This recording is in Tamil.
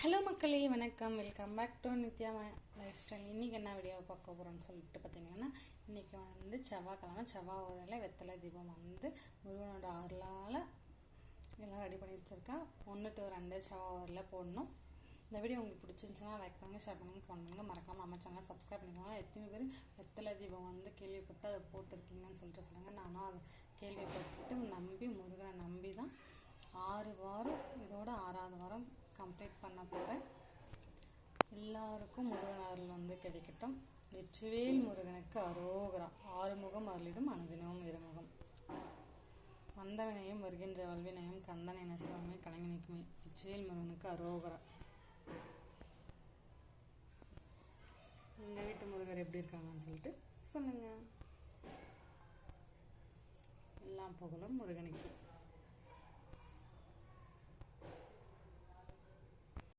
ஹலோ மக்களே, வணக்கம். Welcome back to Nithya lifestyle. இன்றைக்கி என்ன வீடியோ பார்க்க போகிறோன்னு சொல்லிட்டு பார்த்தீங்கன்னா, இன்றைக்கி செவ்வாய்க்கிழமை. செவ்வாய் ஊரில் வெத்தலை தீபம் முருகனோட அருளால் எல்லாம் ரெடி பண்ணி வச்சுருக்கேன். 1 to 2 செவ்வாய் ஊரில் போடணும். இந்த வீடியோ உங்களுக்கு பிடிச்சிருந்துச்சுன்னா லைக் பண்ணுங்கள், ஷேர் பண்ணுங்கள், கமெண்ட் பண்ணுங்கள். மறக்காமல் நம்ம சேனல் சப்ஸ்கிரைப் பண்ணிக்கோங்க. எத்தனை பேர் வெத்தலை தீபம் கேள்விப்பட்டு அதை போட்டிருக்கீங்கன்னு சொல்லிட்டு சொல்லுங்கள். நானும் அதை கேள்விப்பட்டு முருகனை நம்பி தான் 6 வாரம், இதோட 6வது வாரம் கம்ப்ளீட் பண்ண போகிறேன். எல்லாருக்கும் முருகன் அருள் கிடைக்கட்டும். வெற்றிவேல் முருகனுக்கு அரோகரா. 6 முகம் அருளிடும் அனுதினமும் 2 முகம். வந்தவினையும் வருகின்ற வல்வினையும் கந்தனை நெசவமே கலைஞனுக்குமே. வெற்றிவேல் முருகனுக்கு அரோகரா. எங்கள் வீட்டு முருகர் எப்படி இருக்காங்கன்னு சொல்லிட்டு சொல்லுங்கள். எல்லாம் புகழும் முருகனுக்கு.